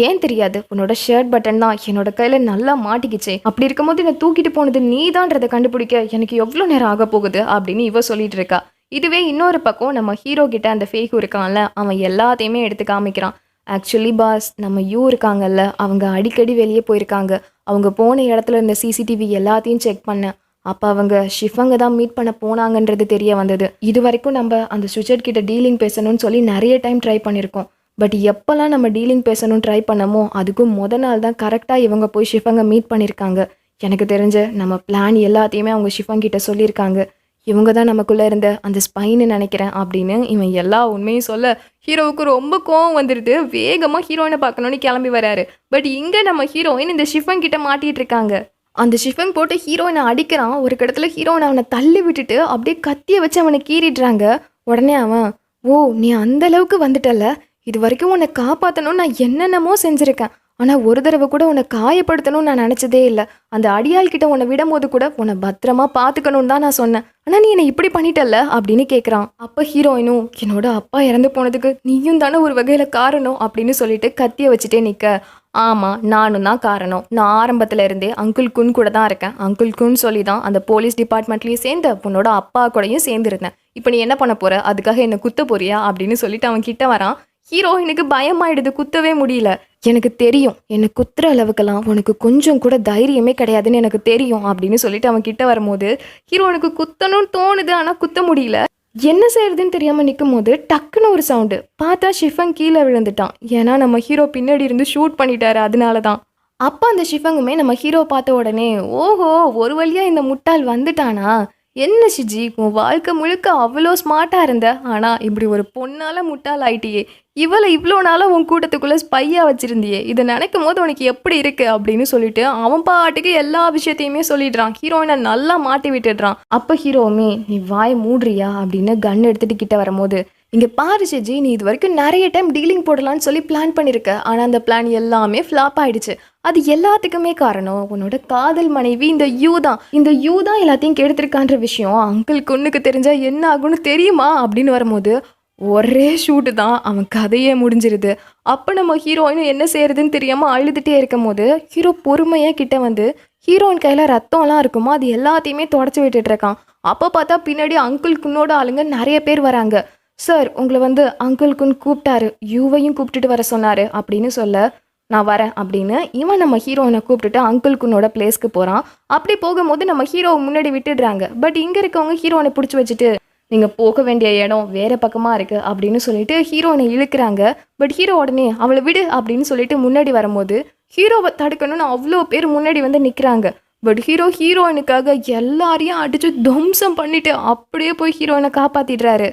ஏன் தெரியாது, உன்னோட ஷர்ட் பட்டன் தான் என்னோட கையில் நல்லா மாட்டிக்கிச்சே, அப்படி இருக்கும்போது என்னை தூக்கிட்டு போனது நீ தான்றதை கண்டுபிடிக்க எனக்கு எவ்வளோ நேரம் ஆக போகுது அப்படின்னு இவ சொல்லிட்டு இருக்கா. இதுவே இன்னொரு பக்கம் நம்ம ஹீரோ கிட்ட அந்த ஃபேக் இருக்கான்ல, அவன் எல்லாத்தையுமே எடுத்து காமிக்கிறான். ஆக்சுவலி பாஸ், நம்ம யூ இருக்காங்கல்ல, அவங்க அடிக்கடி வெளியே போயிருக்காங்க. அவங்க போன இடத்துல இருந்த சிசிடிவி எல்லாத்தையும் செக் பண்ணேன். அப்போ அவங்க ஷிஃபங்க தான் மீட் பண்ண போனாங்கன்றது தெரிய வந்தது. இது வரைக்கும் நம்ம அந்த சுஜட் கிட்ட டீலிங் பேசணும்னு சொல்லி நிறைய டைம் ட்ரை பண்ணியிருக்கோம். பட் எப்போல்லாம் நம்ம டீலிங் பேசணும்னு ட்ரை பண்ணமோ அதுக்கும் நாள் தான் கரெக்டாக இவங்க போய் ஷிஃபங்க மீட் பண்ணியிருக்காங்க. எனக்கு தெரிஞ்ச நம்ம பிளான் எல்லாத்தையுமே அவங்க ஷிஃபங் கிட்ட சொல்லியிருக்காங்க. இவங்க தான் நமக்குள்ளே இருந்த அந்த ஸ்பைன்னு நினைக்கிறேன் அப்படின்னு இவன் எல்லா உண்மையும் சொல்ல ஹீரோவுக்கு ரொம்ப கோவம் வந்துடுது. வேகமாக ஹீரோயினை பார்க்கணுன்னு கிளம்பி வராரு. பட் இங்கே நம்ம ஹீரோயின் இந்த ஷிஃபங் கிட்ட மாட்டிகிட்டு இருக்காங்க. அந்த ஷிஃபங் போட்டு ஹீரோயினை அடிக்கிறான். ஒரு இடத்துல ஹீரோயினை அவனை தள்ளி விட்டுட்டு அப்படியே கத்தியை வச்சு அவனை கீறிடுறாங்க. உடனே அவன், ஓ நீ அந்த அளவுக்கு வந்துட்டல, இது வரைக்கும் உன்னை காப்பாற்றணும்னு நான் என்னென்னமோ செஞ்சுருக்கேன், ஆனால் ஒரு தடவை கூட உன்னை காயப்படுத்தணும்னு நான் நினச்சதே இல்லை. அந்த அடியாள் கிட்ட உன்னை விடும்போது கூட உன்னை பத்திரமா பார்த்துக்கணும்னு தான் நான் சொன்னேன், ஆனால் நீ என்னை இப்படி பண்ணிட்டல்ல அப்படின்னு கேட்குறான். அப்போ ஹீரோயினும், என்னோட அப்பா இறந்து போனதுக்கு நீயும் தானே ஒரு வகையில் காரணம் அப்படின்னு சொல்லிட்டு கத்தியை வச்சுட்டே நிற்க, ஆமாம் நானும் தான் காரணம். நான் ஆரம்பத்தில் இருந்தே அங்கிள் குன் கூட தான் இருக்கேன். அங்கிள் குன் சொல்லி தான் அந்த போலீஸ் டிபார்ட்மெண்ட்லேயும் சேர்ந்த உன்னோட அப்பா கூடயும் சேர்ந்துருந்தேன். இப்போ நீ என்ன பண்ண போகிற, அதுக்காக என்னை குத்த போறியா அப்படின்னு சொல்லிட்டு அவன் கிட்ட வரான். ஹீரோயினுக்கு பயமாயிடுது, குத்தவே முடியல. எனக்கு தெரியும், என்னை குத்துற அளவுக்கெல்லாம் உனக்கு கொஞ்சம் கூட தைரியமே கிடையாதுன்னு எனக்கு தெரியும் அப்படின்னு சொல்லிட்டு அவன் கிட்ட வரும்போது ஹீரோனுக்கு குத்தணும்னு தோணுது, ஆனால் குத்த முடியல. என்ன செய்யறதுன்னு தெரியாமல் நிற்கும் போது டக்குன்னு ஒரு சவுண்டு. பார்த்தா ஷிஃபங் கீழே விழுந்துட்டான். ஏன்னா நம்ம ஹீரோ பின்னாடி இருந்து ஷூட் பண்ணிட்டாரு, அதனால தான். அப்போ அந்த ஷிஃபங்குமே நம்ம ஹீரோ பார்த்த உடனே, ஓஹோ ஒரு வழியாக இந்த முட்டாள் வந்துட்டானா, என்ன ஷிஜி உன் வாழ்க்கை முழுக்க அவ்வளோ ஸ்மார்ட்டாக இருந்த, ஆனால் இப்படி ஒரு பொண்ணால் முட்டாள் ஆயிட்டியே, இவளை இவ்வளோ நாளாக உன் கூட்டத்துக்குள்ளே ஸ்பையாக வச்சுருந்தியே, இதை நினைக்கும் போது உனக்கு எப்படி இருக்கு அப்படின்னு சொல்லிட்டு அவன் பாட்டுக்கு எல்லா விஷயத்தையுமே சொல்லிடுறான். ஹீரோயினை நல்லா மாட்டி விட்டுடுறான். அப்போ ஹீரோவுமே, நீ வாய் மூடுறியா அப்படின்னு கன் எடுத்துகிட்டு கிட்ட வரும்போது, இங்கே பாரு ஷிஜி, நீ இது வரைக்கும் நிறைய டைம் டீலிங் போடலான்னு சொல்லி பிளான் பண்ணியிருக்க, ஆனால் அந்த பிளான் எல்லாமே ஃப்ளாப் ஆயிடுச்சு. அது எல்லாத்துக்குமே காரணம் உன்னோட காதல் மனைவி இந்த யூ தான். இந்த யூ தான் எல்லாத்தையும் கெடுத்திருக்கான்ற விஷயம் அங்கிள் குன்னுக்கு தெரிஞ்சா என்ன ஆகும்னு தெரியுமா அப்படின்னு வரும்போது ஒரே ஷூட்டு தான், அவன் கதையே முடிஞ்சிருது. அப்போ நம்ம ஹீரோயினும் என்ன செய்யறதுன்னு தெரியாமல் அழுதுகிட்டே இருக்கும் போது ஹீரோ பொறுமையாக கிட்ட வந்து ஹீரோயின் கையில் ரத்தம்லாம் இருக்குமோ அது எல்லாத்தையுமே தொடச்சி விட்டுட்டு இருக்கான். அப்போ பார்த்தா பின்னாடி அங்கிள் குன்னோட ஆளுங்க நிறைய பேர் வராங்க. சார் உங்களை வந்து அங்கிள் குன் கூப்பிட்டாரு, யூவையும் கூப்பிட்டுட்டு வர சொன்னார் அப்படின்னு சொல்ல, நான் வரேன் அப்படின்னு இவன் நம்ம ஹீரோயினை கூப்பிட்டுட்டு அங்கிள் குன்னோட பிளேஸ்க்கு போகிறான். அப்படி போகும்போது நம்ம ஹீரோவை முன்னாடி விட்டுடுறாங்க. பட் இங்கே இருக்கவங்க ஹீரோயினை பிடிச்சி வச்சுட்டு, நீங்கள் போக வேண்டிய இடம் வேறு பக்கமாக இருக்குது அப்படின்னு சொல்லிட்டு ஹீரோயினை இழுக்கிறாங்க. பட் ஹீரோ உடனே அவளை விடு அப்படின்னு சொல்லிட்டு முன்னாடி வரும்போது ஹீரோவை தடுக்கணும்னு அவ்வளோ பேர் முன்னாடி வந்து நிற்கிறாங்க. பட் ஹீரோயினுக்காக எல்லாரையும் அடித்து துவம்சம் பண்ணிட்டு அப்படியே போய் ஹீரோயினை காப்பாற்றிடுறாரு.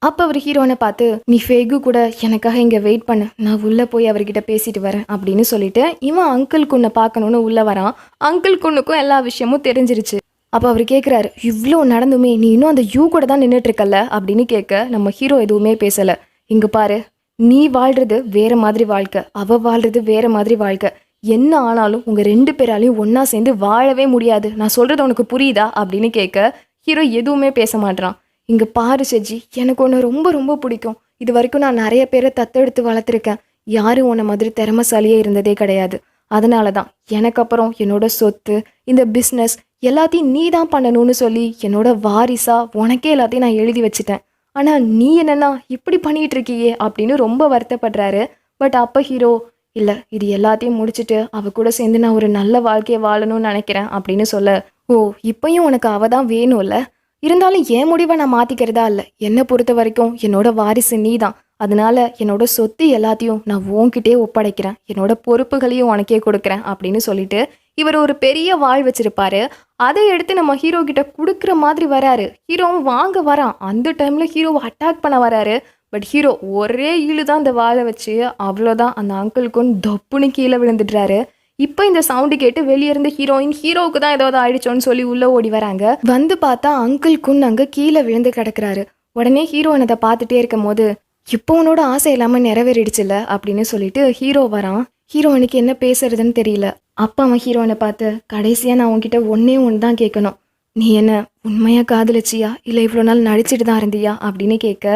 அப்போ அவர் ஹீரோனை பார்த்து, நீ ஃபேகு கூட எனக்காக இங்கே வெயிட் பண்ணு, நான் உள்ளே போய் அவர்கிட்ட பேசிட்டு வரேன் அப்படின்னு சொல்லிட்டு இவன் அங்கிள் குன்னை பார்க்கணுன்னு உள்ளே வரான். அங்கிள் குன்னுக்கும் எல்லா விஷயமும் தெரிஞ்சிருச்சு. அப்போ அவர் கேட்குறாரு, இவ்வளோ நடந்துமே நீ இன்னும் அந்த யூ கூட தான் நின்றுட்டுருக்கல்ல அப்படின்னு கேட்க நம்ம ஹீரோ எதுவுமே பேசலை. இங்கே பாரு, நீ வாழ்கிறது வேறு மாதிரி வாழ்க்கை, அவள் வாழ்கிறது வேறு மாதிரி வாழ்க்கை, என்ன ஆனாலும் உங்கள் 2 பேராலையும் ஒன்றா சேர்ந்து வாழவே முடியாது, நான் சொல்கிறது உனக்கு புரியுதா அப்படின்னு கேட்க ஹீரோ எதுவுமே பேச மாட்டான். இங்கே பாரு ஷெஜி, எனக்கு ஒன்று ரொம்ப ரொம்ப பிடிக்கும். இது வரைக்கும் நான் நிறைய பேரை தத்தெடுத்து வளர்த்துருக்கேன். யாரும் உன்னை மாதிரி திறமைசாலியே இருந்ததே கிடையாது. அதனால தான் எனக்கு அப்புறம் என்னோட சொத்து, இந்த பிஸ்னஸ் எல்லாத்தையும் நீ தான் பண்ணணும்னு சொல்லி என்னோட வாரிசா உனக்கே எல்லாத்தையும் நான் எழுதி வச்சுட்டேன். ஆனால் நீ என்னன்னா இப்படி பண்ணிகிட்டு இருக்கியே அப்படின்னு ரொம்ப வருத்தப்படுறாரு. பட் அப்போ ஹீரோ, இல்லை இது எல்லாத்தையும் முடிச்சுட்டு அவ கூட சேர்ந்து நான் ஒரு நல்ல வாழ்க்கையை வாழணும்னு நினைக்கிறேன் அப்படின்னு சொல்ல, ஓ இப்பயும் உனக்கு அவ தான் வேணும்ல, இருந்தாலும் என் முடிவை நான் மாற்றிக்கிறதா இல்லை, என்னை பொறுத்த வரைக்கும் என்னோட வாரிசு நீ தான், அதனால என்னோட சொத்து எல்லாத்தையும் நான் உன்கிட்டே ஒப்படைக்கிறேன், என்னோட பொறுப்புகளையும் உனக்கே கொடுக்குறேன் அப்படின்னு சொல்லிட்டு இவர் ஒரு பெரிய வாழ் வச்சிருப்பாரு. அதை எடுத்து நம்ம ஹீரோ கிட்ட கொடுக்குற மாதிரி வராரு. ஹீரோவும் வாங்க வரான். அந்த டைம்ல ஹீரோவை அட்டாக் பண்ண வராரு. பட் ஹீரோ ஒரே இழு தான் அந்த வாழை வச்சு அவ்வளோதான், அந்த அங்கிளுக்கும் தொப்புன்னு கீழே விழுந்துடுறாரு. இப்போ இந்த சவுண்டு கேட்டு வெளியே இருந்த ஹீரோயின் ஹீரோவுக்கு தான் ஏதாவது ஆயிடுச்சோன்னு சொல்லி உள்ளே ஓடி வராங்க. வந்து பார்த்தா அங்கிள் குன் அங்கே கீழே விழுந்து கிடக்குறாரு. உடனே ஹீரோயின் அதை பார்த்துட்டே இருக்கும் போது, இப்போ உன்னோட ஆசை இல்லாமல் நிறைவேறிடுச்சுல அப்படின்னு சொல்லிட்டு ஹீரோ வரான். ஹீரோயினுக்கு என்ன பேசுறதுன்னு தெரியல. அப்போ அவன் ஹீரோயினை பார்த்து, கடைசியாக நான் உன்கிட்ட ஒன்று தான் கேட்கணும், நீ என்ன உண்மையாக காதலிச்சியா இல்லை இவ்வளோ நாள் நடிச்சிட்டு தான் இருந்தியா அப்படின்னு கேட்க,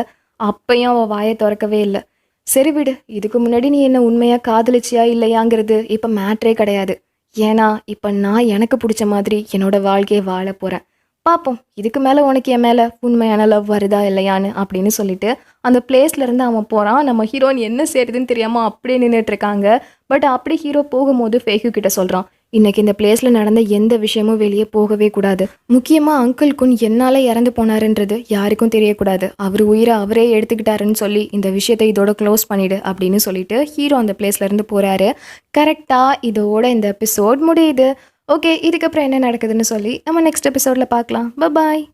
அப்பையும் அவள் வாயை திறக்கவே இல்லை. சரி விடு, இதுக்கு முன்னாடி நீ என்ன உண்மையாக காதலிச்சியா இல்லையாங்கிறது இப்போ மேட்ரே கிடையாது. ஏன்னா இப்போ நான் எனக்கு பிடிச்ச மாதிரி என்னோட வாழ்க்கையை வாழ போகிறேன். பார்ப்போம் இதுக்கு மேலே உனக்கு என் மேலே உண்மையான லவ் வருதா இல்லையான்னு அப்படின்னு சொல்லிட்டு அந்த பிளேஸ்லேருந்து அவன் போகிறான். நம்ம ஹீரோயின் என்ன செய்யுதுன்னு தெரியாமல் அப்படியே நின்றுட்டு இருக்காங்க. பட் அப்படி ஹீரோ போகும்போது ஃபேஹு கிட்ட சொல்கிறான், இன்னைக்கு இந்த பிளேஸில் நடந்த எந்த விஷயமும் வெளியே போகவே கூடாது. முக்கியமாக அங்கிள் குன் என்னால் இறந்து போனாருன்றது யாருக்கும் தெரியக்கூடாது. அவர் உயிரை அவரே எடுத்துக்கிட்டாருன்னு சொல்லி இந்த விஷயத்தை இதோட க்ளோஸ் பண்ணிடு அப்படின்னு சொல்லிட்டு ஹீரோ அந்த பிளேஸ்லேருந்து போகிறாரு. கரெக்டாக இதோட இந்த எபிசோட் முடியுது. ஓகே, இதுக்கப்புறம் என்ன நடக்குதுன்னு சொல்லி நம்ம நெக்ஸ்ட் எபிசோடில் பார்க்கலாம். பாய்.